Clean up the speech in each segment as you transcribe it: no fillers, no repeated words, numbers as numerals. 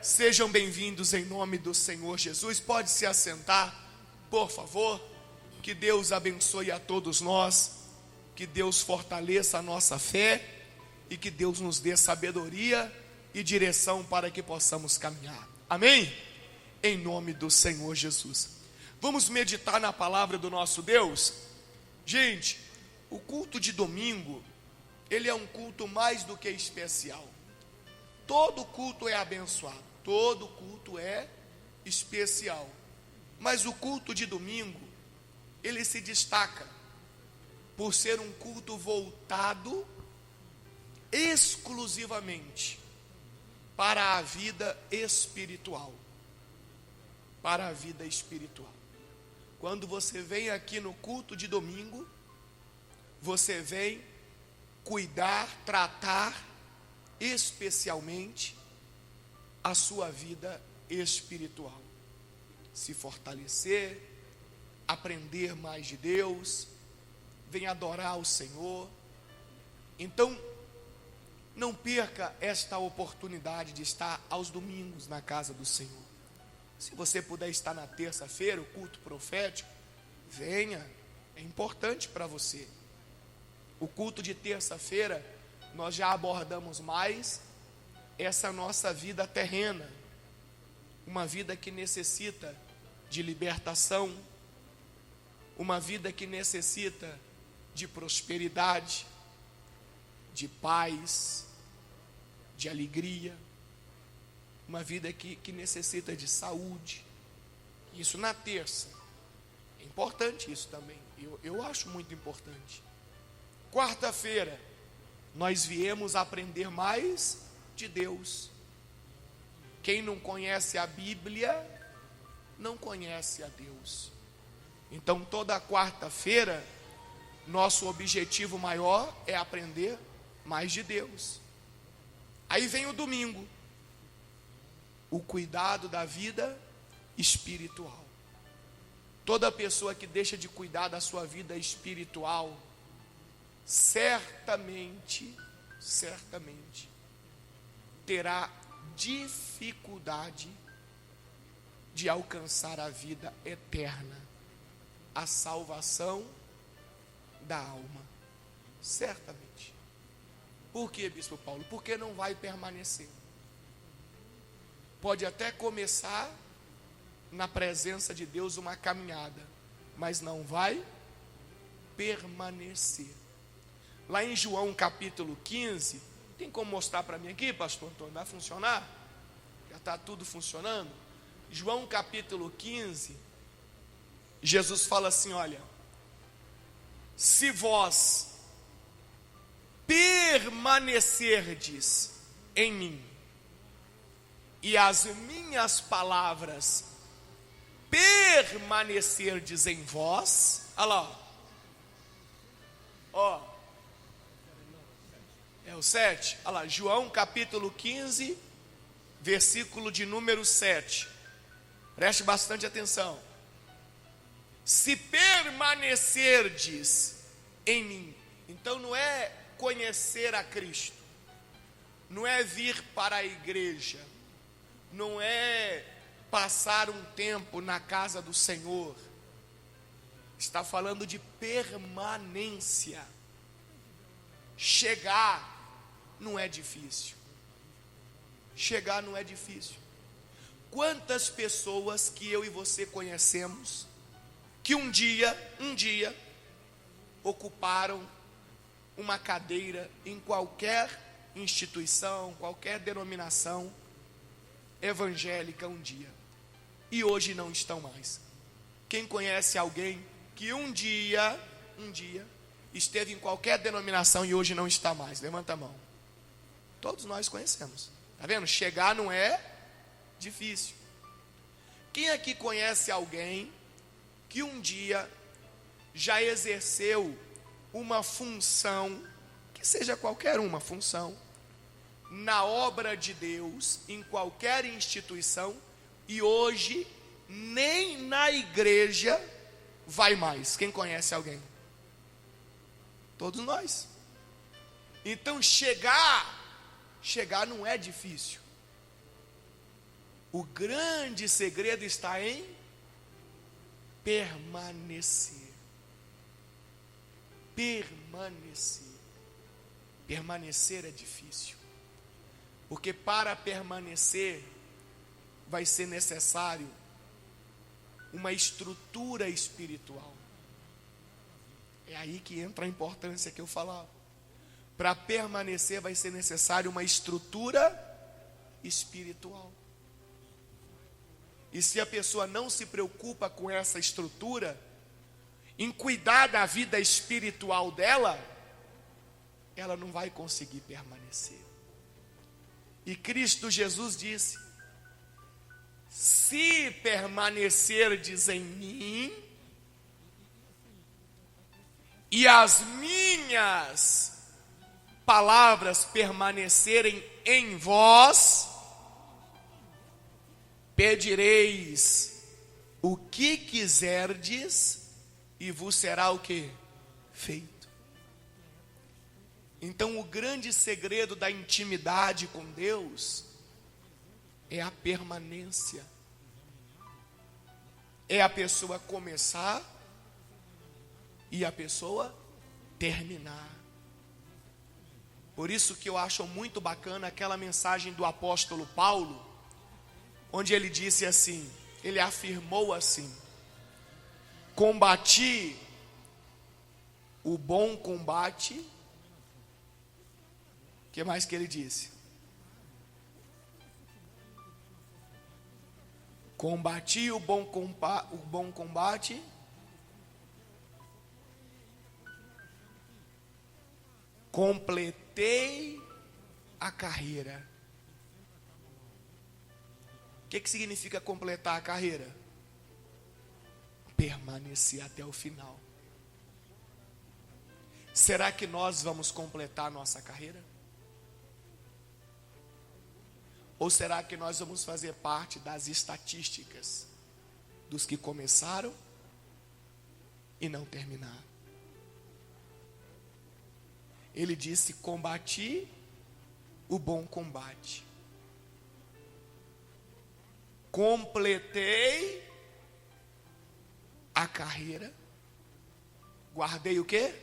Sejam bem-vindos em nome do Senhor Jesus. Pode se assentar, por favor. Que Deus abençoe a todos nós, que Deus fortaleça a nossa fé e que Deus nos dê sabedoria e direção para que possamos caminhar. Amém? Em nome do Senhor Jesus. Vamos meditar na palavra do nosso Deus? Gente, o culto de domingo, ele é um culto mais do que especial. Todo culto é abençoado, todo culto é especial. Mas o culto de domingo, ele se destaca por ser um culto voltado exclusivamente para a vida espiritual. Para a vida espiritual. Quando você vem aqui no culto de domingo, você vem cuidar, tratar especialmente a sua vida espiritual. Se fortalecer, aprender mais de Deus, vem adorar o Senhor. Então, não perca esta oportunidade de estar aos domingos na casa do Senhor. Se você puder estar na terça-feira, o culto profético, venha, é importante para você. O culto de terça-feira, nós já abordamos mais essa nossa vida terrena, uma vida que necessita de libertação, uma vida que necessita de prosperidade, de paz, de alegria, uma vida que necessita de saúde. Isso na terça. É importante isso também. Eu acho muito importante. Quarta-feira, nós viemos aprender mais de Deus. Quem não conhece a Bíblia, não conhece a Deus. Então, toda quarta-feira, nosso objetivo maior é aprender mais de Deus. Aí vem o domingo, o cuidado da vida espiritual. Toda pessoa que deixa de cuidar da sua vida espiritual, certamente terá dificuldade de alcançar a vida eterna, a salvação da alma, certamente. Por que, Bispo Paulo? Porque não vai permanecer. Pode até começar na presença de Deus uma caminhada, mas não vai permanecer. Lá em João capítulo 15, tem como mostrar para mim aqui, pastor Antônio? Vai funcionar? Já está tudo funcionando? João capítulo 15, Jesus fala assim, olha, se vós permanecerdes em mim, e as minhas palavras permanecerdes em vós, olha lá, ó, é o 7, olha lá, João capítulo 15, versículo de número 7, preste bastante atenção. Se permanecerdes em mim, então não é conhecer a Cristo, não é vir para a igreja, não é passar um tempo na casa do Senhor, está falando de permanência. Chegar não é difícil. Chegar não é difícil. Quantas pessoas que eu e você conhecemos, que um dia, ocuparam uma cadeira em qualquer instituição, qualquer denominação evangélica um dia, e hoje não estão mais. Quem conhece alguém que um dia esteve em qualquer denominação e hoje não está mais? Levanta a mão. Todos nós conhecemos. Está vendo? Chegar não é difícil. Quem aqui conhece alguém que um dia já exerceu uma função, que seja qualquer uma função, na obra de Deus, em qualquer instituição, e hoje nem na igreja vai mais? Quem conhece alguém? Todos nós. Então chegar não é difícil. O grande segredo está em permanecer. Permanecer. Permanecer é difícil. Porque para permanecer vai ser necessário uma estrutura espiritual. É aí que entra a importância que eu falava. Para permanecer vai ser necessário uma estrutura espiritual. E se a pessoa não se preocupa com essa estrutura, em cuidar da vida espiritual dela, ela não vai conseguir permanecer. E Cristo Jesus disse: se permanecerdes em mim, e as minhas palavras permanecerem em vós, pedireis o que quiserdes e vos será o que? Feito. Então o grande segredo da intimidade com Deus é a permanência. É a pessoa começar e a pessoa terminar. Por isso que eu acho muito bacana aquela mensagem do apóstolo Paulo, onde ele disse assim, ele afirmou assim: combati o bom combate. O que mais que ele disse? Combati o bom combate. Completei a carreira. O que significa completar a carreira? Permanecer até o final. Será que nós vamos completar a nossa carreira? Ou será que nós vamos fazer parte das estatísticas dos que começaram e não terminaram? Ele disse: combati o bom combate. Completei a carreira. Guardei o quê?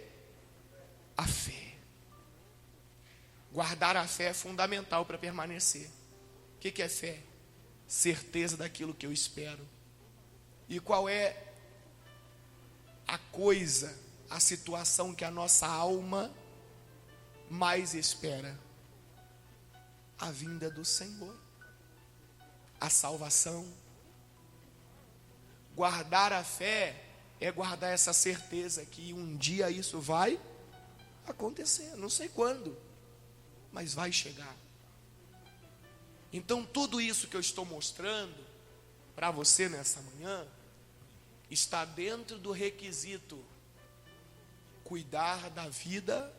A fé. Guardar a fé é fundamental para permanecer. O que é fé? Certeza daquilo que eu espero. E qual é a coisa, a situação que a nossa alma mais espera? A vinda do Senhor, a salvação. Guardar a fé é guardar essa certeza que um dia isso vai acontecer, não sei quando, mas vai chegar. Então tudo isso que eu estou mostrando para você nessa manhã está dentro do requisito cuidar da vida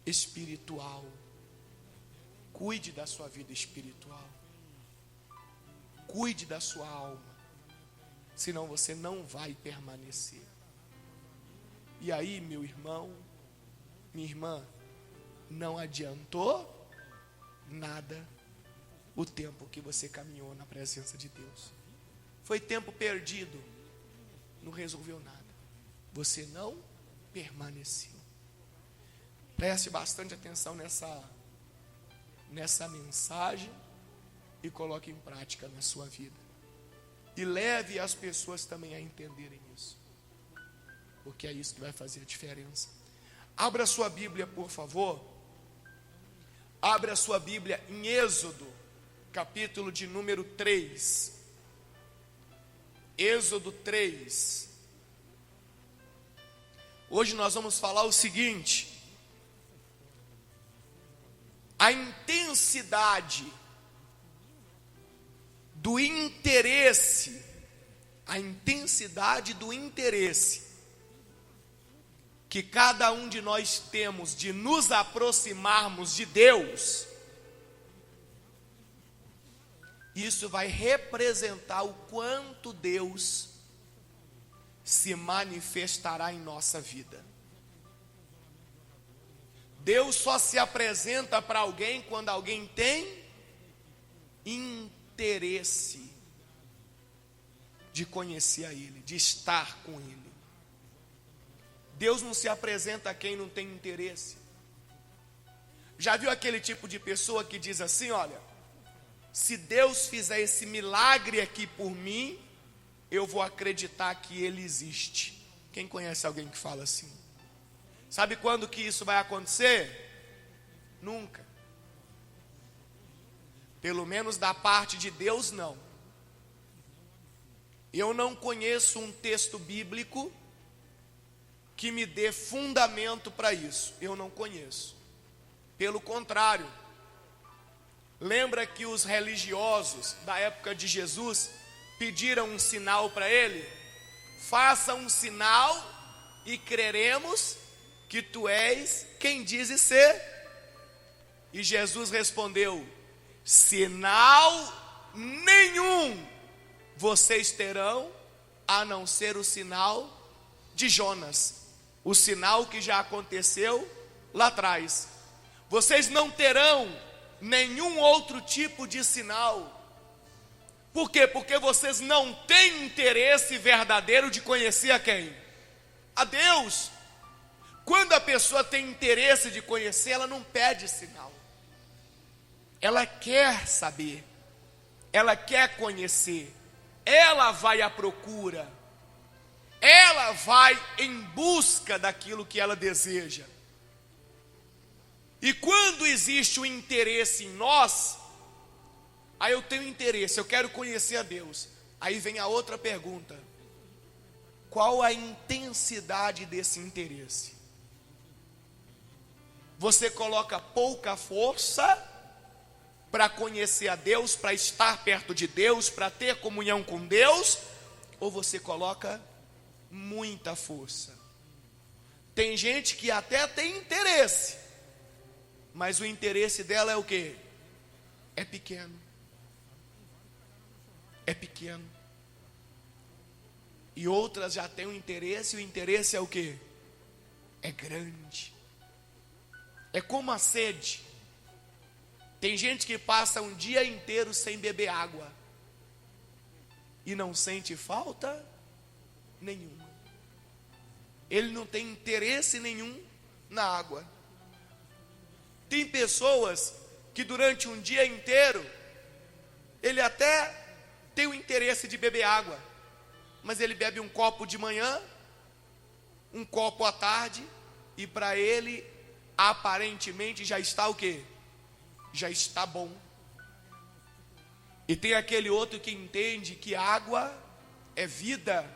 espiritual. Cuide da sua vida espiritual. Cuide da sua alma. Senão você não vai permanecer. E aí, meu irmão, minha irmã, não adiantou nada o tempo que você caminhou na presença de Deus. Foi tempo perdido. Não resolveu nada. Você não permaneceu. Preste bastante atenção nessa mensagem e coloque em prática na sua vida. E leve as pessoas também a entenderem isso. Porque é isso que vai fazer a diferença. Abra sua Bíblia, por favor. Abra sua Bíblia em Êxodo, capítulo de número 3. Êxodo 3. Hoje nós vamos falar o seguinte: a intensidade do interesse, que cada um de nós temos de nos aproximarmos de Deus, isso vai representar o quanto Deus se manifestará em nossa vida. Deus só se apresenta para alguém quando alguém tem interesse. interesse de conhecer a Ele, de estar com Ele. Deus não se apresenta a quem não tem interesse. Já viu aquele tipo de pessoa que diz assim, olha, se Deus fizer esse milagre aqui por mim, eu vou acreditar que Ele existe. Quem conhece alguém que fala assim? Sabe quando que isso vai acontecer? Nunca. Pelo menos da parte de Deus, não. Eu não conheço um texto bíblico que me dê fundamento para isso. Eu não conheço. Pelo contrário, lembra que os religiosos da época de Jesus pediram um sinal para ele? Faça um sinal e creremos que tu és quem dizes ser. E Jesus respondeu: sinal nenhum vocês terão, a não ser o sinal de Jonas, o sinal que já aconteceu lá atrás. Vocês não terão nenhum outro tipo de sinal. Por quê? Porque vocês não têm interesse verdadeiro de conhecer a quem? A Deus. Quando a pessoa tem interesse de conhecer, ela não pede sinal. Ela quer saber, ela quer conhecer, ela vai à procura, ela vai em busca daquilo que ela deseja. E quando existe o interesse em nós, aí eu tenho interesse, eu quero conhecer a Deus. Aí vem a outra pergunta: qual a intensidade desse interesse? Você coloca pouca força para conhecer a Deus, para estar perto de Deus, para ter comunhão com Deus, ou você coloca muita força? Tem gente que até tem interesse, mas o interesse dela é o quê? É pequeno. É pequeno. E outras já têm um interesse, e o interesse é o quê? É grande. É como a sede. Tem gente que passa um dia inteiro sem beber água e não sente falta nenhuma. Ele não tem interesse nenhum na água. Tem pessoas que durante um dia inteiro ele até tem o interesse de beber água, mas ele bebe um copo de manhã, um copo à tarde, e para ele aparentemente já está o quê? Já está bom. E tem aquele outro que entende que água é vida,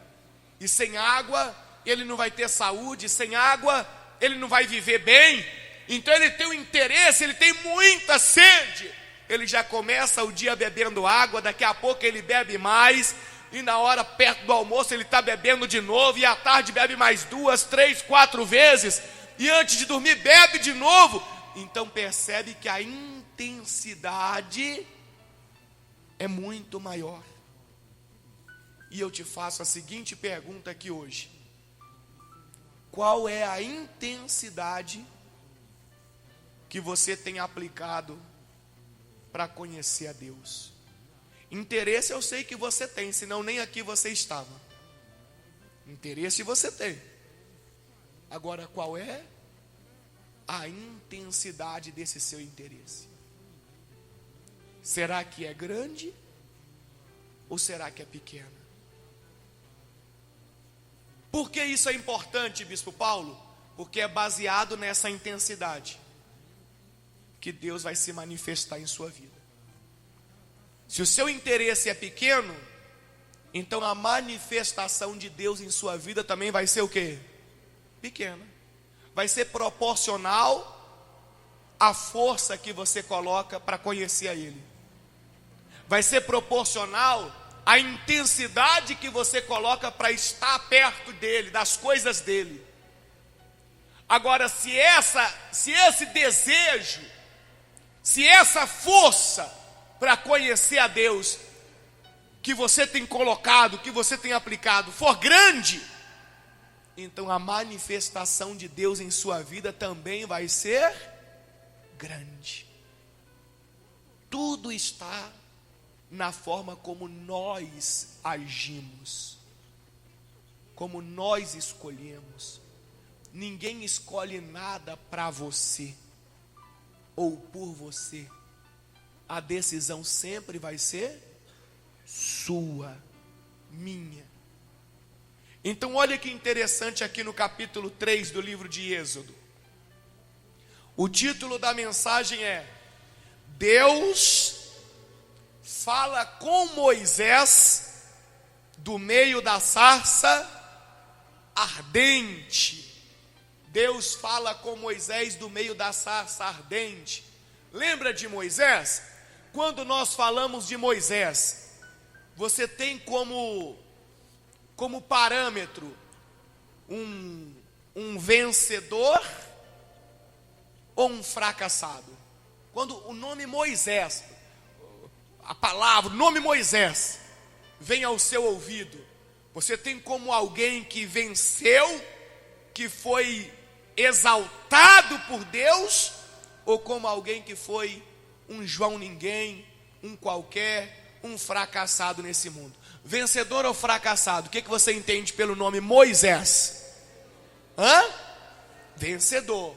e sem água ele não vai ter saúde, sem água ele não vai viver bem. Então ele tem um interesse, ele tem muita sede, ele já começa o dia bebendo água, daqui a pouco ele bebe mais, e na hora perto do almoço ele está bebendo de novo, e à tarde bebe mais 2, 3, 4 vezes, e antes de dormir bebe de novo. Então percebe que a intensidade é muito maior. E eu te faço a seguinte pergunta aqui hoje: qual é a intensidade que você tem aplicado para conhecer a Deus? Interesse eu sei que você tem, senão nem aqui você estava. Interesse você tem. Agora, qual é a intensidade desse seu interesse? Será que é grande ou será que é pequena? Por que isso é importante, Bispo Paulo? Porque é baseado nessa intensidade que Deus vai se manifestar em sua vida. Se o seu interesse é pequeno, então a manifestação de Deus em sua vida também vai ser o quê? Pequena. Vai ser proporcional à força que você coloca para conhecer a Ele. Vai ser proporcional à intensidade que você coloca para estar perto dEle, das coisas dEle. Agora, se esse desejo, se essa força para conhecer a Deus que você tem colocado, que você tem aplicado, for grande, então a manifestação de Deus em sua vida também vai ser grande. Tudo está na forma como nós agimos, como nós escolhemos. Ninguém escolhe nada para você ou por você. A decisão sempre vai ser sua, minha. Então olha que interessante aqui no capítulo 3 do livro de Êxodo. O título da mensagem é: Deus fala com Moisés do meio da sarça ardente. Deus fala com Moisés do meio da sarça ardente. Lembra de Moisés? Quando nós falamos de Moisés, você tem como parâmetro um vencedor ou um fracassado? Quando o nome Moisés, a palavra, o nome Moisés, vem ao seu ouvido, você tem como alguém que venceu, que foi exaltado por Deus, ou como alguém que foi um João ninguém, um qualquer, um fracassado nesse mundo? Vencedor ou fracassado? O que você entende pelo nome Moisés? Vencedor.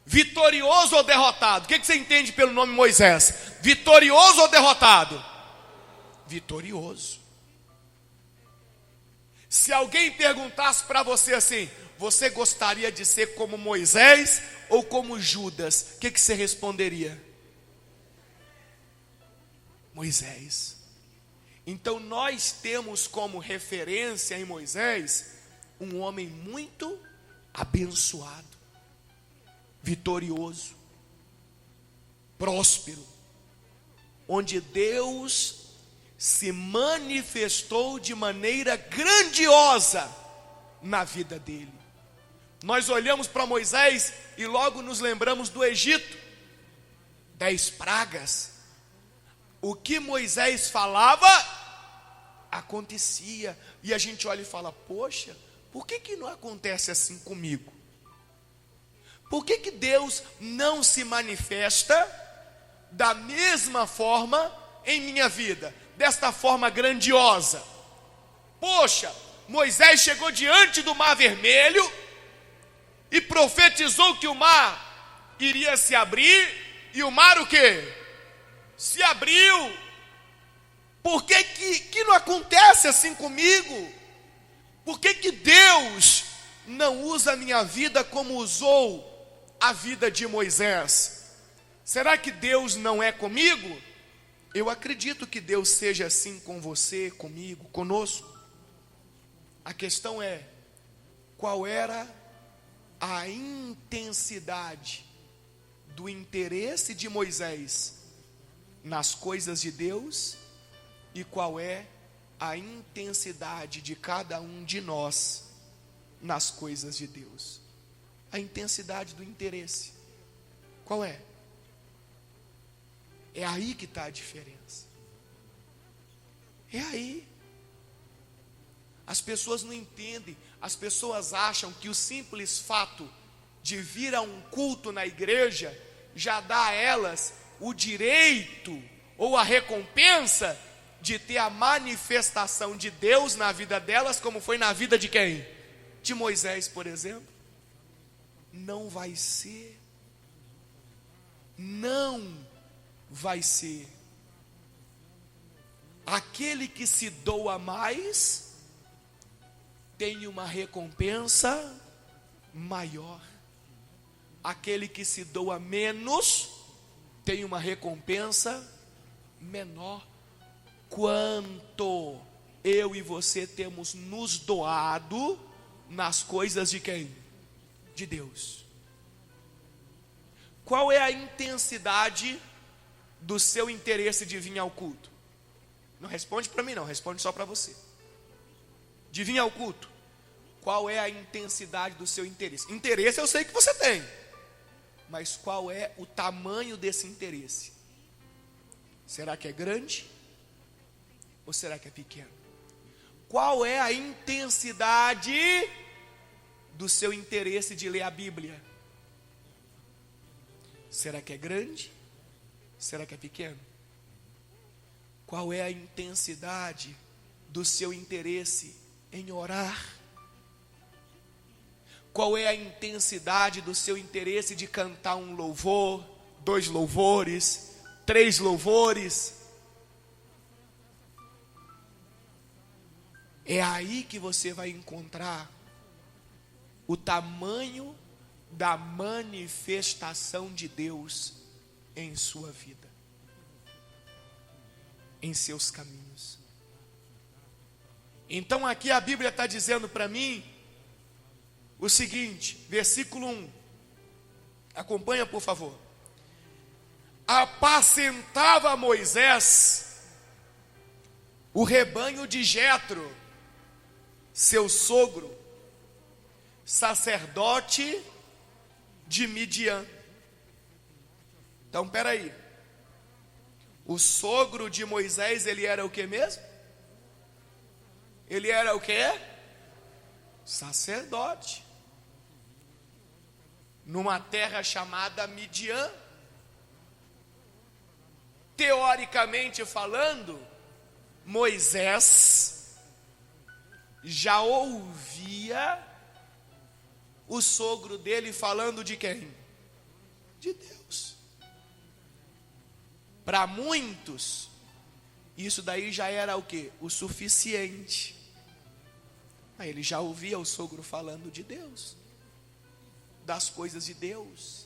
Vitorioso ou derrotado? O que você entende pelo nome Moisés? Vitorioso ou derrotado? Vitorioso. Se alguém perguntasse para você assim: você gostaria de ser como Moisés ou como Judas? O que você responderia? Moisés. Então nós temos como referência em Moisés um homem muito abençoado, vitorioso, próspero, onde Deus se manifestou de maneira grandiosa na vida dele. Nós olhamos para Moisés e logo nos lembramos do Egito, 10 pragas. O que Moisés falava, acontecia. E a gente olha e fala: poxa, por que não acontece assim comigo? Por que Deus não se manifesta da mesma forma em minha vida, desta forma grandiosa? Poxa, Moisés chegou diante do Mar Vermelho e profetizou que o mar iria se abrir, e o mar o quê? Se abriu. Por que não acontece assim comigo? Por que Deus não usa a minha vida como usou a vida de Moisés? Será que Deus não é comigo? Eu acredito que Deus seja assim com você, comigo, conosco. A questão é: qual era a intensidade do interesse de Moisés nas coisas de Deus, e qual é a intensidade de cada um de nós nas coisas de Deus? A intensidade do interesse, qual é? É aí que está a diferença. É aí. As pessoas não entendem. As pessoas acham que o simples fato de vir a um culto na igreja já dá a elas o direito ou a recompensa de ter a manifestação de Deus na vida delas, como foi na vida de quem? De Moisés, por exemplo. Não vai ser. Não vai ser. Aquele que se doa mais tem uma recompensa maior. Aquele que se doa menos tem uma recompensa menor. Quanto eu e você temos nos doado nas coisas de quem? De Deus. Qual é a intensidade do seu interesse de vir ao culto? Não responde para mim não, responde só para você. De vir ao culto, qual é a intensidade do seu interesse? Interesse eu sei que você tem, mas qual é o tamanho desse interesse? Será que é grande? Ou será que é pequeno? Qual é a intensidade do seu interesse de ler a Bíblia? Será que é grande? Será que é pequeno? Qual é a intensidade do seu interesse em orar? Qual é a intensidade do seu interesse de cantar um louvor, 2 louvores, 3 louvores? É aí que você vai encontrar o tamanho da manifestação de Deus em sua vida, em seus caminhos. Então aqui a Bíblia está dizendo para mim o seguinte, versículo 1, acompanha por favor. Apacentava Moisés o rebanho de Jetro, seu sogro, sacerdote de Midian. Então, peraí, o sogro de Moisés, ele era o que mesmo? Ele era o que? Sacerdote, numa terra chamada Midian. Teoricamente falando, Moisés já ouvia o sogro dele falando de quem? De Deus. Para muitos, isso daí já era o quê? O suficiente. Ele já ouvia o sogro falando de Deus, das coisas de Deus.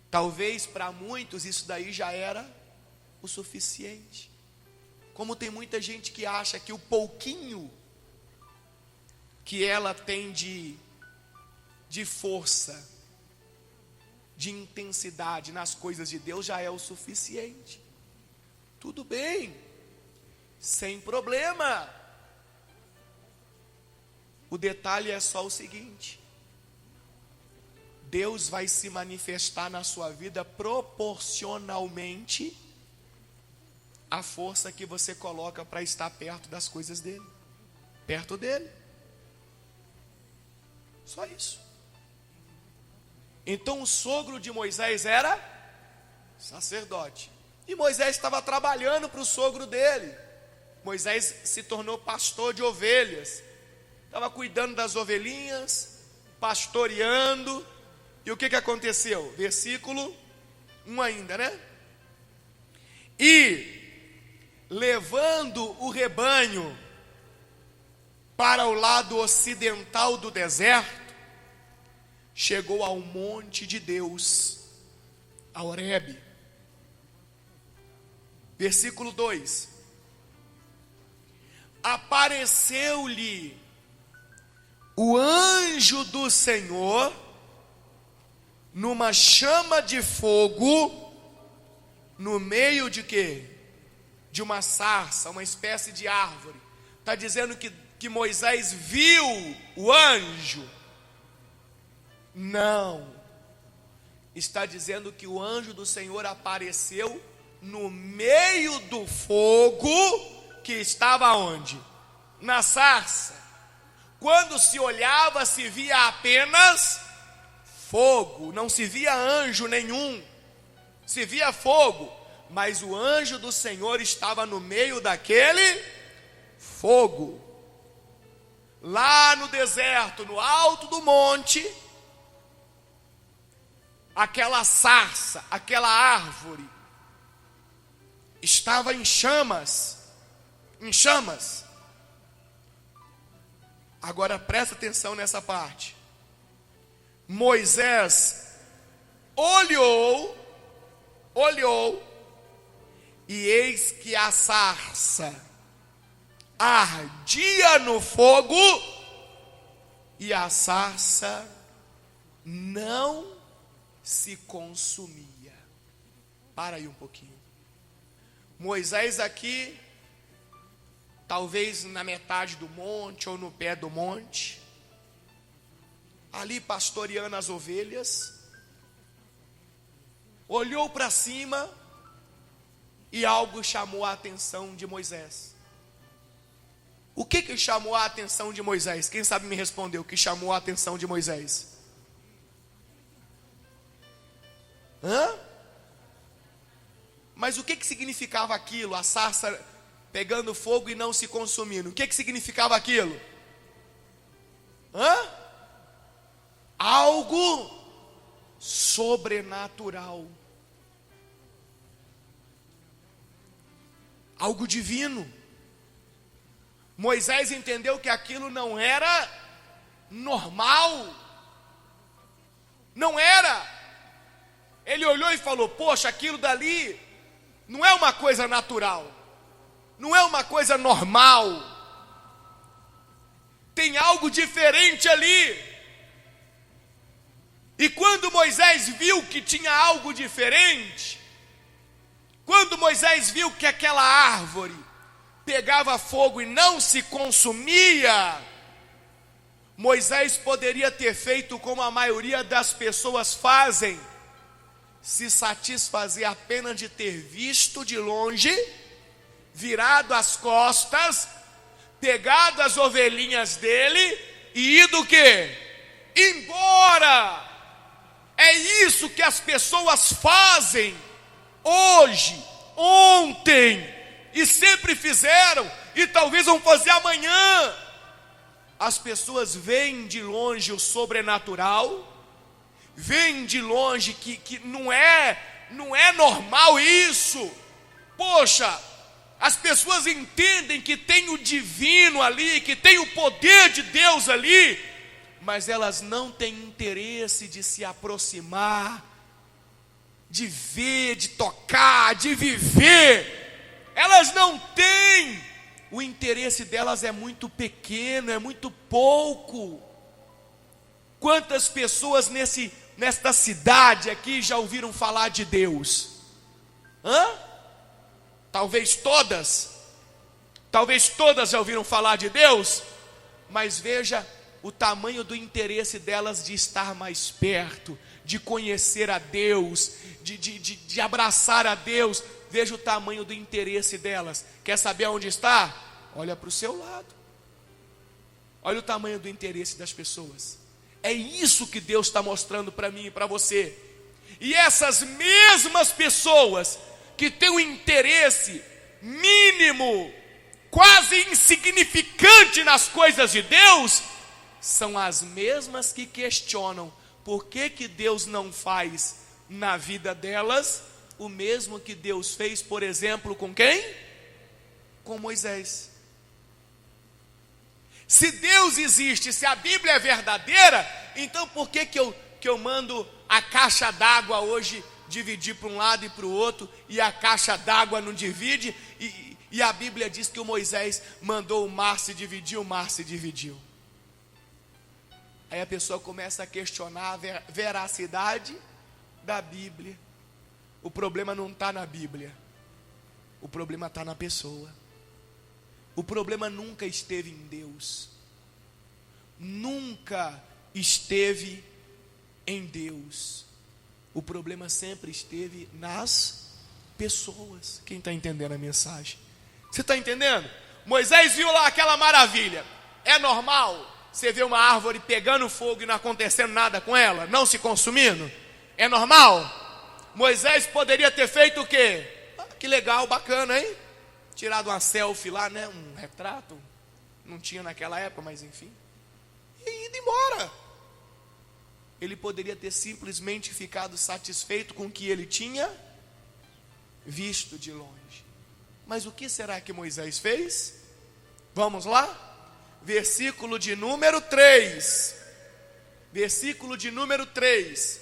Talvez para muitos isso daí já era o suficiente. Como tem muita gente que acha que o pouquinho que ela tem de força, de intensidade nas coisas de Deus já é o suficiente. Tudo bem, sem problema. O detalhe é só o seguinte: Deus vai se manifestar na sua vida proporcionalmente à força que você coloca para estar perto das coisas dele, perto dele. Só isso. Então o sogro de Moisés era sacerdote, e Moisés estava trabalhando para o sogro dele. Moisés se tornou pastor de ovelhas, estava cuidando das ovelhinhas, pastoreando. E o que aconteceu? Versículo 1 ainda, né? E levando o rebanho para o lado ocidental do deserto, chegou ao monte de Deus, a Horebe. Versículo 2: apareceu-lhe o anjo do Senhor numa chama de fogo, no meio de quê? De uma sarça, uma espécie de árvore. Está dizendo que Moisés viu o anjo? Não. Está dizendo que o anjo do Senhor apareceu no meio do fogo que estava onde? Na sarça. Quando se olhava, se via apenas fogo, não se via anjo nenhum, se via fogo, mas o anjo do Senhor estava no meio daquele fogo. Lá no deserto, no alto do monte, aquela sarça, aquela árvore, estava em chamas, em chamas. Agora presta atenção nessa parte. Moisés olhou, e eis que a sarça ardia no fogo, e a sarça não se consumia. Para aí um pouquinho. Moisés aqui, talvez na metade do monte ou no pé do monte, ali pastoreando as ovelhas, olhou para cima e algo chamou a atenção de Moisés. O que chamou a atenção de Moisés? Quem sabe me responder o que chamou a atenção de Moisés? Mas o que significava aquilo? A sarça pegando fogo e não se consumindo. O que significava aquilo? Algo sobrenatural. Algo divino. Moisés entendeu que aquilo não era normal. Não era. Ele olhou e falou: poxa, aquilo dali não é uma coisa natural. Não é uma coisa normal. Tem algo diferente ali. E quando Moisés viu que tinha algo diferente, quando Moisés viu que aquela árvore pegava fogo e não se consumia, Moisés poderia ter feito como a maioria das pessoas fazem, se satisfazer apenas de ter visto de longe, virado as costas, pegado as ovelhinhas dele e ido o quê? Embora. É isso que as pessoas fazem hoje, ontem, e sempre fizeram, e talvez vão fazer amanhã. As pessoas veem de longe o sobrenatural, veem de longe que não é normal isso. Poxa, as pessoas entendem que tem o divino ali, que tem o poder de Deus ali, mas elas não têm interesse de se aproximar, de ver, de tocar, de viver. Elas não têm. O interesse delas é muito pequeno, é muito pouco. Quantas pessoas nesta cidade aqui já ouviram falar de Deus? Talvez todas já ouviram falar de Deus, mas veja o tamanho do interesse delas de estar mais perto, de conhecer a Deus, de abraçar a Deus. Veja o tamanho do interesse delas. Quer saber onde está? Olha para o seu lado. Olha o tamanho do interesse das pessoas. É isso que Deus está mostrando para mim e para você. E essas mesmas pessoas que têm um interesse mínimo, quase insignificante nas coisas de Deus, são as mesmas que questionam por que Deus não faz na vida delas o mesmo que Deus fez, por exemplo, com quem? Com Moisés. Se Deus existe, se a Bíblia é verdadeira, então por que eu mando a caixa d'água hoje dividir para um lado e para o outro, e a caixa d'água não divide, e a Bíblia diz que o Moisés mandou o mar se dividir, o mar se dividiu. Aí a pessoa começa a questionar a veracidade da Bíblia. O problema não está na Bíblia, o problema está na pessoa. O problema nunca esteve em Deus, nunca esteve em Deus. O problema sempre esteve nas pessoas. Quem está entendendo a mensagem? Você está entendendo? Moisés viu lá aquela maravilha. É normal você ver uma árvore pegando fogo e não acontecendo nada com ela, não se consumindo? É normal? Moisés poderia ter feito o quê? Que legal, bacana, hein? Tirado uma selfie lá, né? Um retrato. Não tinha naquela época, mas enfim. E ido embora. Ele poderia ter simplesmente ficado satisfeito com o que ele tinha visto de longe. Mas o que será que Moisés fez? Vamos lá? Versículo de número 3. Versículo de número 3.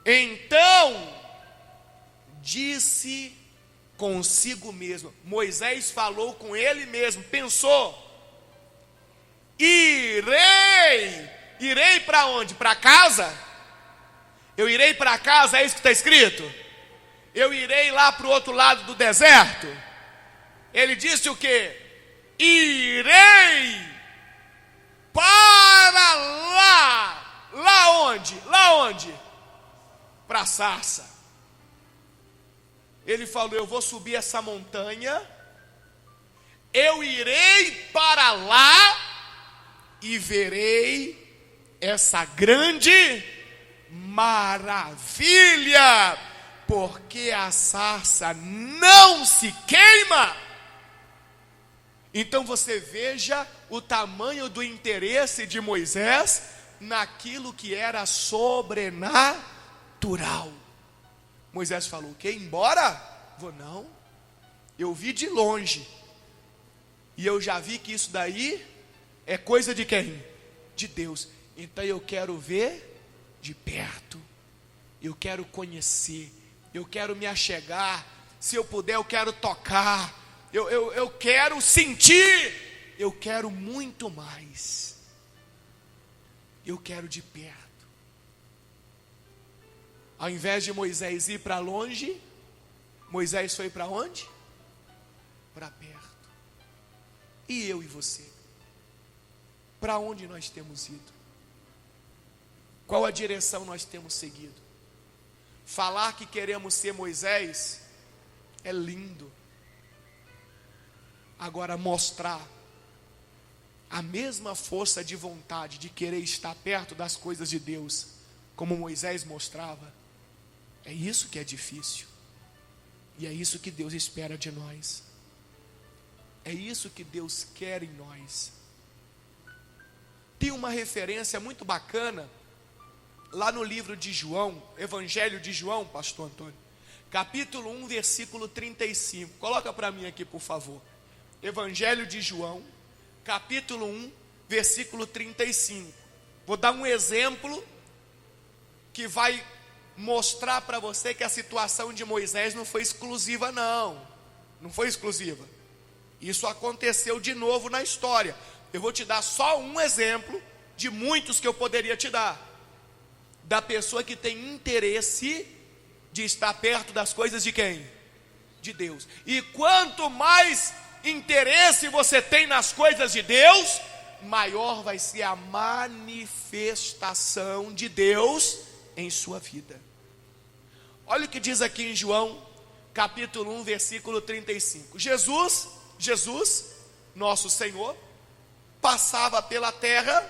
Então disse consigo mesmo. Moisés falou com ele mesmo, pensou: irei para onde? Para casa? Eu irei para casa, é isso que está escrito? Eu irei lá para o outro lado do deserto? Ele disse o quê? Irei para lá. Lá onde? Lá onde? Para a sarça. Ele falou: eu vou subir essa montanha, eu irei para lá e verei essa grande maravilha, porque a sarça não se queima. Então você veja o tamanho do interesse de Moisés naquilo que era sobrenatural. Moisés falou: que embora? Vou não. Eu vi de longe. E eu já vi que isso daí é coisa de quem? De Deus. Então eu quero ver de perto. Eu quero conhecer. Eu quero me achegar. Se eu puder, eu quero tocar. Eu quero sentir. Eu quero muito mais. Eu quero de perto. Ao invés de Moisés ir para longe, Moisés foi para onde? Para perto. E eu e você? Para onde nós temos ido? Qual a direção nós temos seguido? Falar que queremos ser Moisés é lindo. Agora mostrar a mesma força de vontade de querer estar perto das coisas de Deus, como Moisés mostrava, é isso que é difícil. E é isso que Deus espera de nós. É isso que Deus quer em nós. Tem uma referência muito bacana lá no livro de João, Evangelho de João, pastor Antônio, capítulo 1, versículo 35. Coloca para mim aqui, por favor. Evangelho de João, capítulo 1, versículo 35. Vou dar um exemplo que vai mostrar para você que a situação de Moisés não foi exclusiva, não. Não foi exclusiva. Isso aconteceu de novo na história. Eu vou te dar só um exemplo de muitos que eu poderia te dar. Da pessoa que tem interesse de estar perto das coisas de quem? De Deus. E quanto mais interesse você tem nas coisas de Deus, maior vai ser a manifestação de Deus em sua vida. Olha o que diz aqui em João, capítulo 1, versículo 35. Jesus, nosso Senhor, passava pela terra,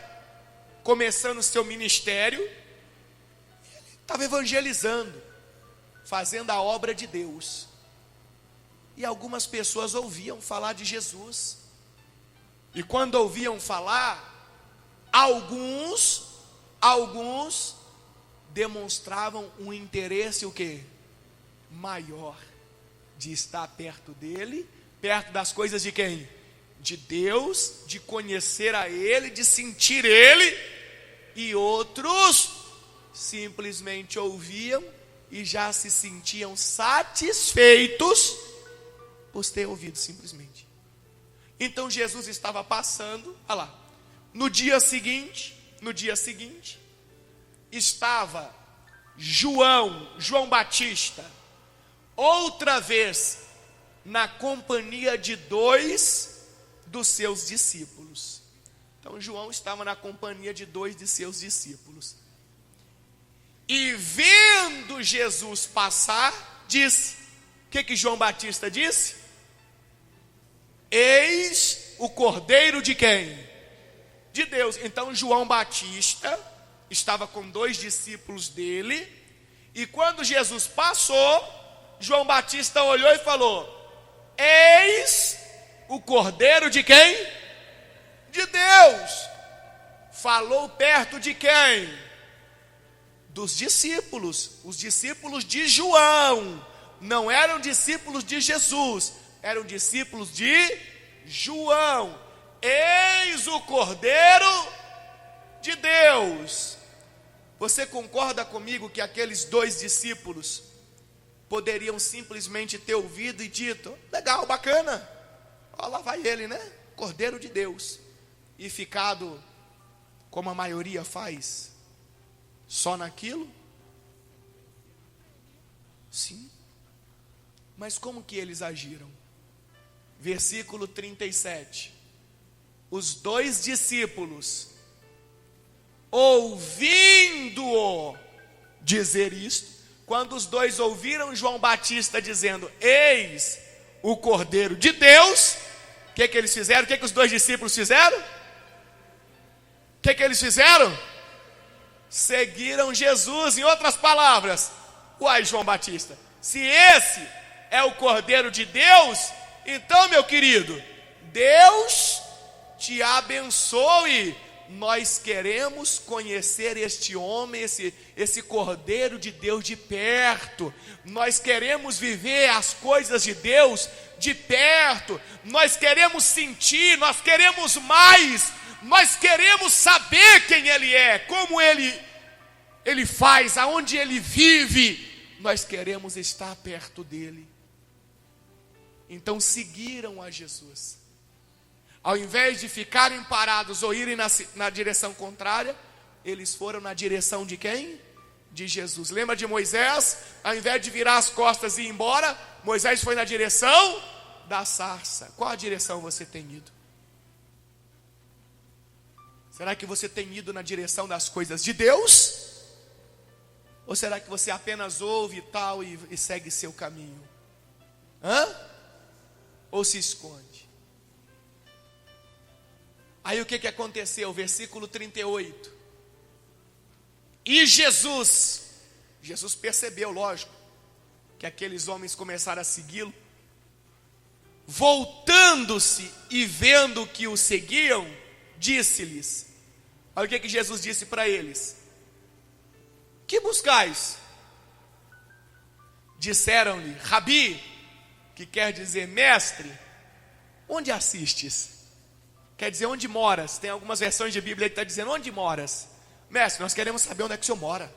começando seu ministério, ele estava evangelizando, fazendo a obra de Deus. E algumas pessoas ouviam falar de Jesus. E quando ouviam falar, alguns demonstravam um interesse o quê? Maior de estar perto dele, perto das coisas de quem? De Deus, de conhecer a ele, de sentir ele. E outros simplesmente ouviam e já se sentiam satisfeitos por ter ouvido simplesmente. Então Jesus estava passando, olha lá, no dia seguinte, estava João Batista, outra vez, na companhia de 2 dos seus discípulos. Então João estava na companhia de 2 de seus discípulos. E vendo Jesus passar, disse, o que João Batista disse? Eis o Cordeiro de quem? De Deus. Então João Batista estava com 2 discípulos dele, e quando Jesus passou, João Batista olhou e falou: eis o Cordeiro de quem? De Deus. Falou perto de quem? Dos discípulos. Os discípulos de João. Não eram discípulos de Jesus, eram discípulos de João. Eis o Cordeiro de Deus. Você concorda comigo que aqueles 2 discípulos poderiam simplesmente ter ouvido e dito: legal, bacana, ó, lá vai ele, né? Cordeiro de Deus. E ficado como a maioria faz, só naquilo? Sim. Mas como que eles agiram? Versículo 37. Os 2 discípulos, ouvindo-o dizer isto, quando os 2 ouviram João Batista dizendo: eis o Cordeiro de Deus, o que eles fizeram? O que os 2 discípulos fizeram? O que eles fizeram? Seguiram Jesus. Em outras palavras, uai, João Batista, Se esse é o Cordeiro de Deus, então, meu querido, Deus te abençoe. Nós queremos conhecer este homem, esse Cordeiro de Deus de perto. Nós queremos viver as coisas de Deus de perto. Nós queremos sentir, nós queremos mais. Nós queremos saber quem Ele é, como Ele faz, aonde Ele vive. Nós queremos estar perto dEle. Então seguiram a Jesus. Ao invés de ficarem parados ou irem na direção contrária, eles foram na direção de quem? De Jesus. Lembra de Moisés? Ao invés de virar as costas e ir embora, Moisés foi na direção da sarça. Qual a direção você tem ido? Será que você tem ido na direção das coisas de Deus? Ou será que você apenas ouve e tal e segue seu caminho? Ou se esconde? Aí o que aconteceu? Versículo 38. E Jesus percebeu, lógico, que aqueles homens começaram a segui-lo. Voltando-se e vendo que o seguiam, disse-lhes. Olha o que Jesus disse para eles: que buscais? Disseram-lhe: Rabi, que quer dizer mestre, onde assistes? Quer dizer, onde moras? Tem algumas versões de Bíblia que está dizendo, onde moras? Mestre, nós queremos saber onde é que o senhor mora.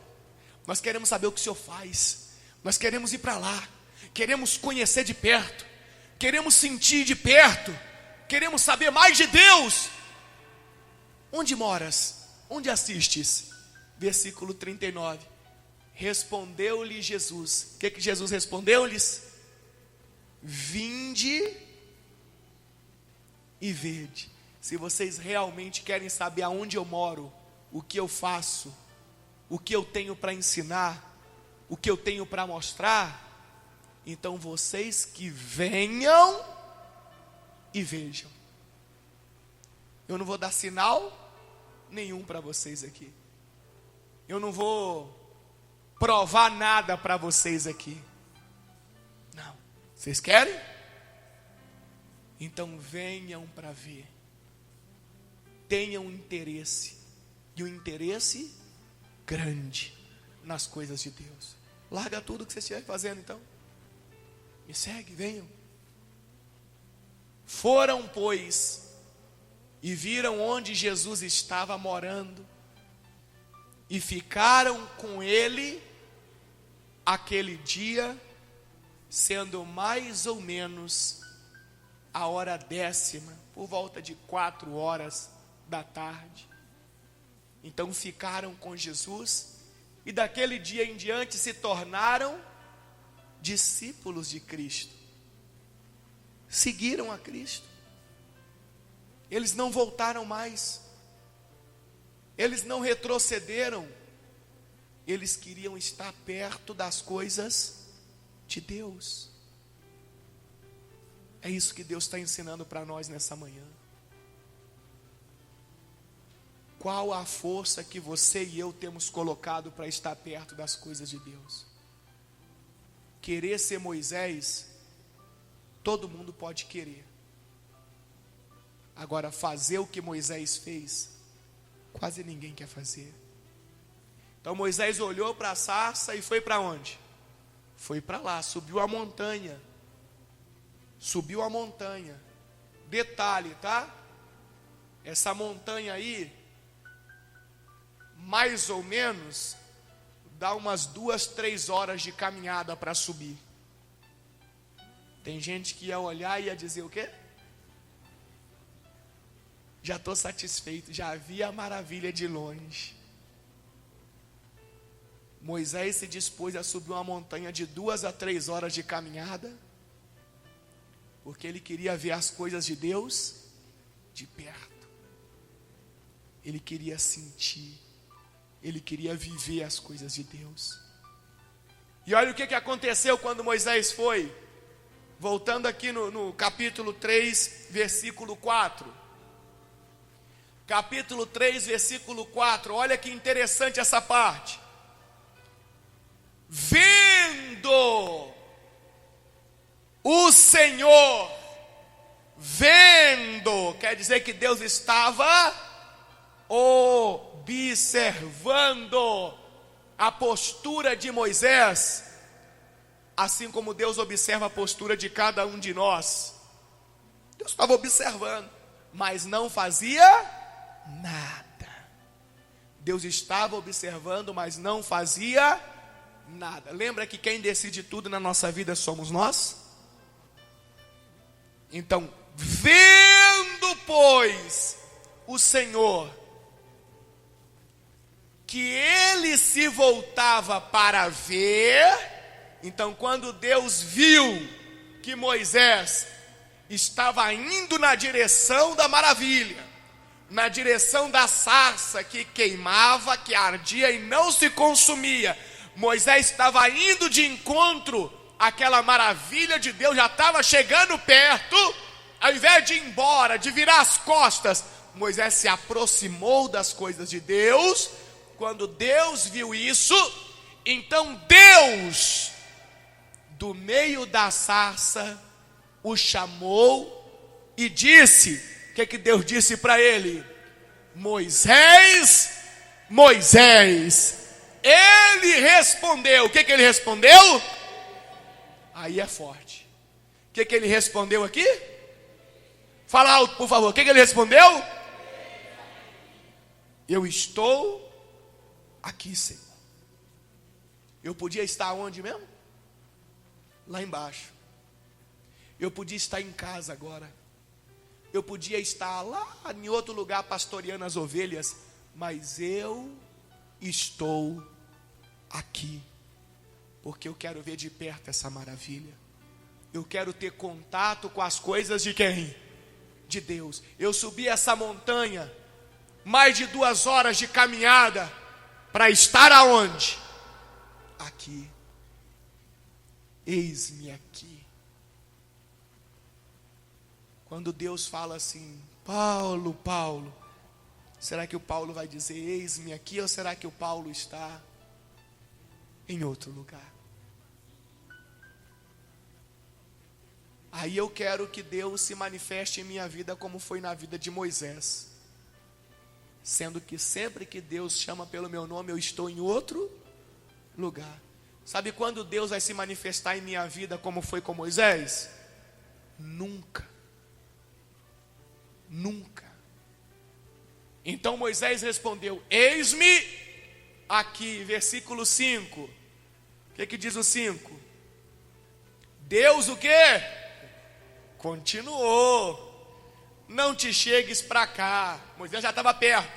Nós queremos saber o que o senhor faz. Nós queremos ir para lá. Queremos conhecer de perto. Queremos sentir de perto. Queremos saber mais de Deus. Onde moras? Onde assistes? Versículo 39. Respondeu-lhe Jesus. O que Jesus respondeu-lhes? Vinde e vede. Se vocês realmente querem saber aonde eu moro, o que eu faço, o que eu tenho para ensinar, o que eu tenho para mostrar, então vocês que venham e vejam. Eu não vou dar sinal nenhum para vocês aqui. Eu não vou provar nada para vocês aqui. Não. Vocês querem? Então venham para ver. Tenham interesse, e um interesse grande nas coisas de Deus. Larga tudo que você estiver fazendo então. Me segue, venham. Foram, pois, e viram onde Jesus estava morando, e ficaram com ele aquele dia, sendo mais ou menos a hora 10ª, por volta de 4 horas da tarde. Então ficaram com Jesus, e daquele dia em diante se tornaram discípulos de Cristo. Seguiram a Cristo. Eles não voltaram mais. Eles não retrocederam. Eles queriam estar perto das coisas de Deus. É isso que Deus está ensinando para nós nessa manhã. Qual a força que você e eu temos colocado para estar perto das coisas de Deus? Querer ser Moisés, todo mundo pode querer. Agora, fazer o que Moisés fez, quase ninguém quer fazer. Então Moisés olhou para a sarça e foi para onde? Foi para lá, subiu a montanha. Subiu a montanha. Detalhe, tá? Essa montanha aí, mais ou menos, dá umas 2-3 horas de caminhada para subir. Tem gente que ia olhar e ia dizer o quê? Já estou satisfeito, já vi a maravilha de longe. Moisés se dispôs a subir uma montanha de 2 a 3 horas de caminhada, porque ele queria ver as coisas de Deus de perto. Ele queria sentir, ele queria viver as coisas de Deus. E olha o que aconteceu quando Moisés foi. Voltando aqui no capítulo 3, versículo 4. Capítulo 3, versículo 4. Olha que interessante essa parte. Vendo O Senhor, vendo, quer dizer que Deus estava observando a postura de Moisés, assim como Deus observa a postura de cada um de nós. Deus estava observando, mas não fazia nada. Deus estava observando, mas não fazia nada. Lembra que quem decide tudo na nossa vida somos nós? Então, vendo, pois, o Senhor, que ele se voltava para ver, então quando Deus viu que Moisés estava indo na direção da maravilha, na direção da sarça que queimava, que ardia e não se consumia, Moisés estava indo de encontro àquela maravilha de Deus, já estava chegando perto. Ao invés de ir embora, de virar as costas, Moisés se aproximou das coisas de Deus. Quando Deus viu isso, então Deus, do meio da sarça, o chamou e disse: o que Deus disse para ele? Moisés, Moisés. Ele respondeu. O que ele respondeu? Aí é forte. O que ele respondeu aqui? Fala alto, por favor. O que ele respondeu? Eu estou aqui, Senhor. Eu podia estar onde mesmo? Lá embaixo. Eu podia estar em casa agora. Eu podia estar lá em outro lugar pastoreando as ovelhas. Mas eu estou aqui. Porque eu quero ver de perto essa maravilha. Eu quero ter contato com as coisas de quem? De Deus. Eu subi essa montanha, mais de 2 horas de caminhada, para estar aonde? Aqui. Eis-me aqui. Quando Deus fala assim: Paulo, Paulo, será que o Paulo vai dizer eis-me aqui, ou será que o Paulo está em outro lugar? Aí eu quero que Deus se manifeste em minha vida como foi na vida de Moisés. Sendo que sempre que Deus chama pelo meu nome, eu estou em outro lugar. Sabe quando Deus vai se manifestar em minha vida como foi com Moisés? Nunca. Nunca. Então Moisés respondeu: eis-me aqui, versículo 5. O que diz o 5? Deus o quê? Continuou: não te chegues para cá. Moisés já estava perto.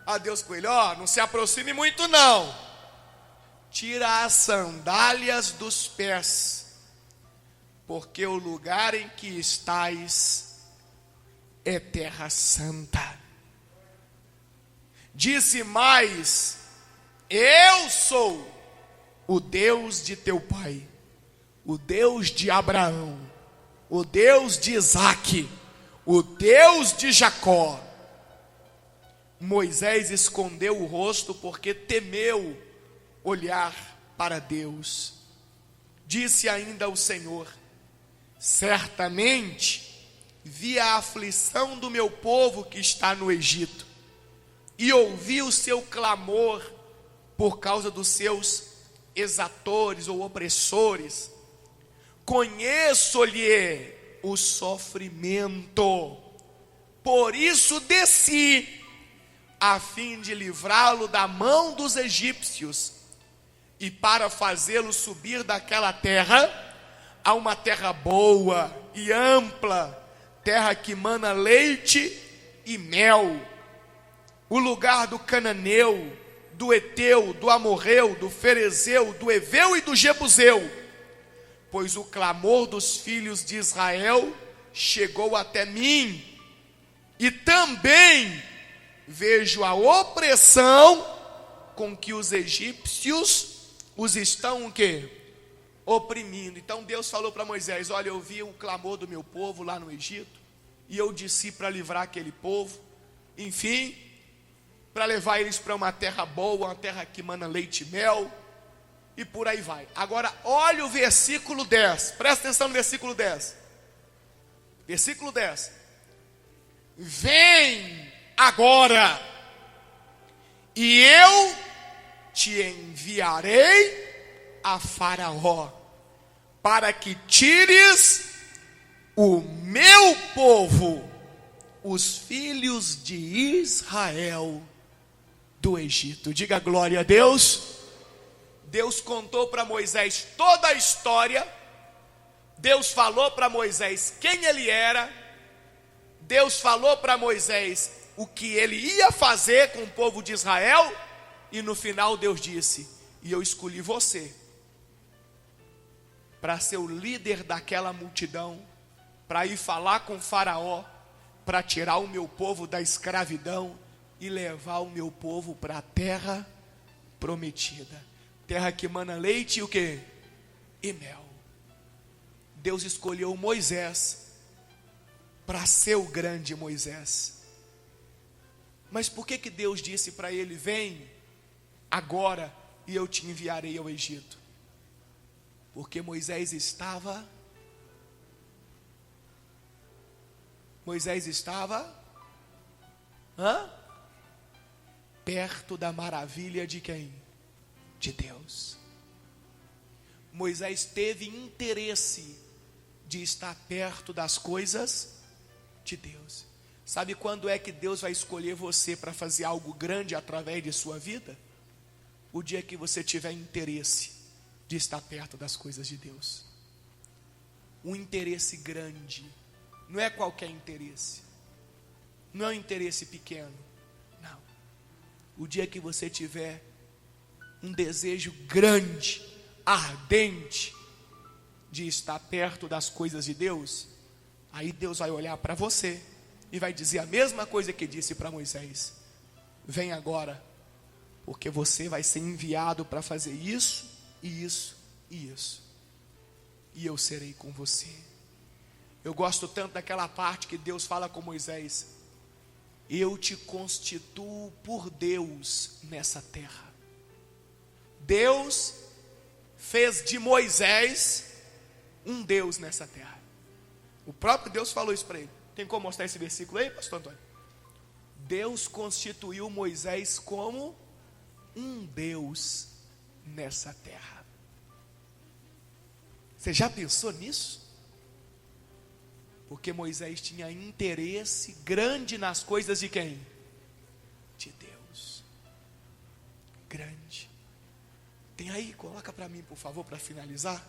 A Deus com ele: ó, não se aproxime muito não. Tira as sandálias dos pés, porque o lugar em que estais é terra santa. Disse mais: eu sou o Deus de teu pai, o Deus de Abraão, o Deus de Isaque, o Deus de Jacó. Moisés escondeu o rosto porque temeu olhar para Deus. Disse ainda o Senhor: certamente vi a aflição do meu povo que está no Egito, e ouvi o seu clamor por causa dos seus exatores ou opressores. Conheço-lhe o sofrimento, por isso desci, a fim de livrá-lo da mão dos egípcios, e para fazê-lo subir daquela terra a uma terra boa e ampla, terra que mana leite e mel, o lugar do cananeu, do Eteu, do Amorreu, do Ferezeu, do Eveu e do Jebuseu. Pois o clamor dos filhos de Israel chegou até mim, e também vejo a opressão com que os egípcios os estão o quê? Oprimindo. Então Deus falou para Moisés: olha, eu vi o clamor do meu povo lá no Egito, e eu desci para livrar aquele povo, enfim, para levar eles para uma terra boa, uma terra que mana leite e mel. e por aí vai. Agora, olha o versículo 10. Presta atenção no versículo 10. Versículo 10. Vem agora, e eu te enviarei a Faraó, para que tires o meu povo, os filhos de Israel, do Egito. Diga glória a Deus. Deus contou para Moisés toda a história. Deus falou para Moisés quem ele era. Deus falou para Moisés o que ele ia fazer com o povo de Israel. E no final Deus disse: e eu escolhi você para ser o líder daquela multidão, para ir falar com o Faraó, para tirar o meu povo da escravidão e levar o meu povo para a terra prometida. Terra que mana leite e o quê? E mel. Deus escolheu Moisés para ser o grande Moisés. Mas por que Deus disse para ele: vem agora e eu te enviarei ao Egito? Porque Moisés estava perto da maravilha de quem? De Deus. Moisés teve interesse de estar perto das coisas de Deus. Sabe quando é que Deus vai escolher você para fazer algo grande através de sua vida? O dia que você tiver interesse de estar perto das coisas de Deus. Um interesse grande. Não é qualquer interesse. Não é um interesse pequeno. Não. O dia que você tiver um desejo grande, ardente, de estar perto das coisas de Deus, aí Deus vai olhar para você e vai dizer a mesma coisa que disse para Moisés: vem agora, porque você vai ser enviado para fazer isso, e isso, e isso, e eu serei com você. Eu gosto tanto daquela parte que Deus fala com Moisés: eu te constituo por Deus nessa terra. Deus fez de Moisés um Deus nessa terra. O próprio Deus falou isso para ele. Tem como mostrar esse versículo aí, pastor Antônio? Deus constituiu Moisés como um Deus nessa terra. Você já pensou nisso? Porque Moisés tinha interesse grande nas coisas de quem? De Deus. Grande. Tem aí, coloca para mim, por favor, para finalizar.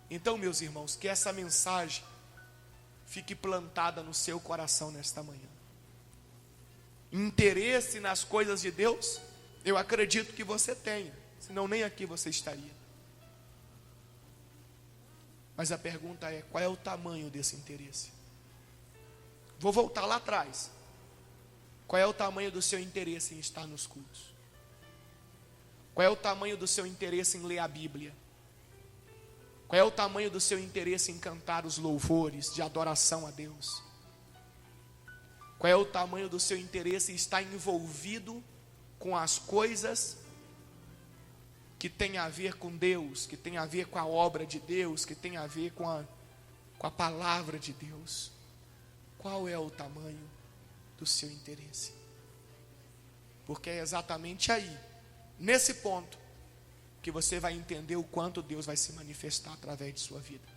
Então, meus irmãos, que essa mensagem fique plantada no seu coração nesta manhã. Interesse nas coisas de Deus, eu acredito que você tenha, senão nem aqui você estaria. Mas a pergunta é: qual é o tamanho desse interesse? Vou voltar lá atrás. Qual é o tamanho do seu interesse em estar nos cultos? Qual é o tamanho do seu interesse em ler a Bíblia? Qual é o tamanho do seu interesse em cantar os louvores de adoração a Deus? Qual é o tamanho do seu interesse em estar envolvido com as coisas que tem a ver com Deus, que tem a ver com a obra de Deus, que tem a ver com a palavra de Deus? Qual é o tamanho do seu interesse? Porque é exatamente aí, nesse ponto, que você vai entender o quanto Deus vai se manifestar através de sua vida.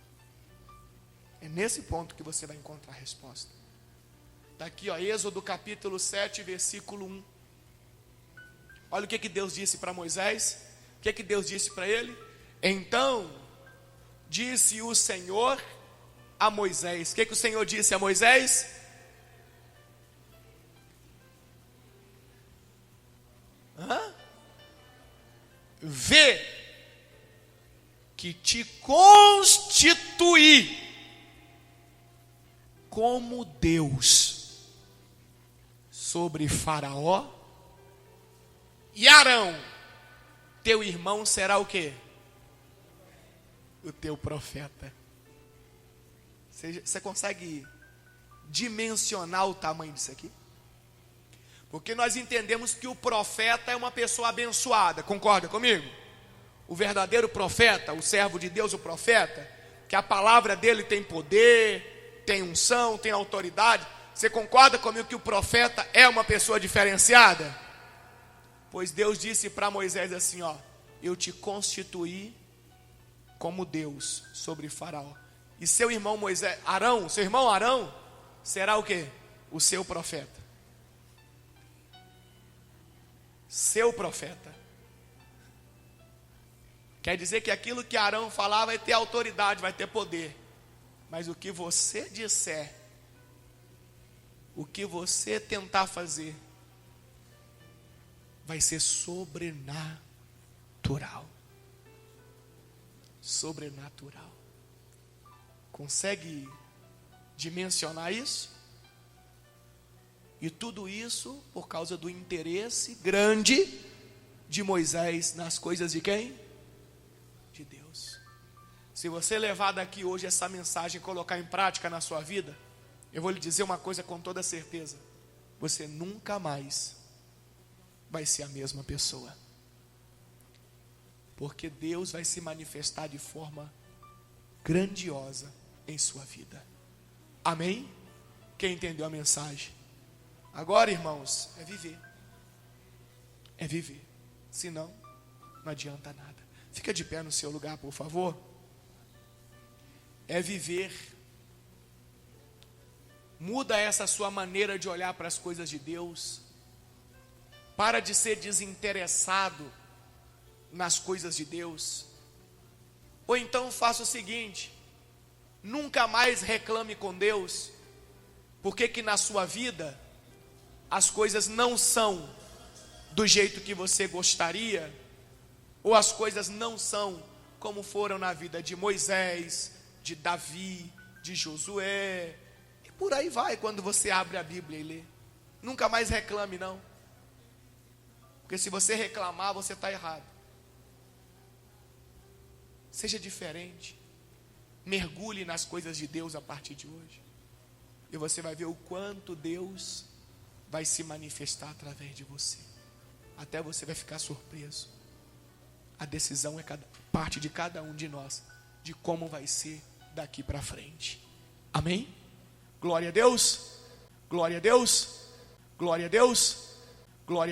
É nesse ponto que você vai encontrar a resposta. Está aqui, ó, Êxodo capítulo 7, versículo 1. Olha o que Deus disse para Moisés. O que Deus disse para ele? Então disse o Senhor a Moisés. O que o Senhor disse a Moisés? Vê que te constituí como Deus sobre Faraó, e Arão, teu irmão, será o quê? O teu profeta. Você consegue dimensionar o tamanho disso aqui? Porque nós entendemos que o profeta é uma pessoa abençoada, concorda comigo? o verdadeiro profeta, o servo de Deus, o profeta, que a palavra dele tem poder, tem unção, tem autoridade. Você concorda comigo que o profeta é uma pessoa diferenciada? Pois Deus disse para Moisés assim, ó: eu te constituí como Deus sobre Faraó. E seu irmão Moisés, Arão, seu irmão Arão, será o quê? O seu profeta. Seu profeta. Quer dizer que aquilo que Arão falar vai ter autoridade, vai ter poder. Mas o que você disser, o que você tentar fazer, vai ser sobrenatural. Sobrenatural. Consegue dimensionar isso? E tudo isso por causa do interesse grande de Moisés nas coisas de quem? De Deus. Se você levar daqui hoje essa mensagem e colocar em prática na sua vida, eu vou lhe dizer uma coisa com toda certeza: você nunca mais vai ser a mesma pessoa. Porque Deus vai se manifestar de forma grandiosa em sua vida. Amém? Quem entendeu a mensagem? Agora, irmãos, é viver. É viver. Senão, não adianta nada. Fica de pé no seu lugar, por favor. É viver. Muda essa sua maneira de olhar para as coisas de Deus. Para de ser desinteressado nas coisas de Deus. Ou então faça o seguinte: nunca mais reclame com Deus, porque que na sua vida as coisas não são do jeito que você gostaria, ou as coisas não são como foram na vida de Moisés, de Davi, de Josué, e por aí vai quando você abre a Bíblia e lê. Nunca mais reclame, não, porque se você reclamar, você está errado. Seja diferente. Mergulhe nas coisas de Deus a partir de hoje. E você vai ver o quanto Deus vai se manifestar através de você. Até você vai ficar surpreso. A decisão é parte de cada um de nós, de como vai ser daqui para frente. Amém? Glória a Deus. Glória a Deus. Glória a Deus.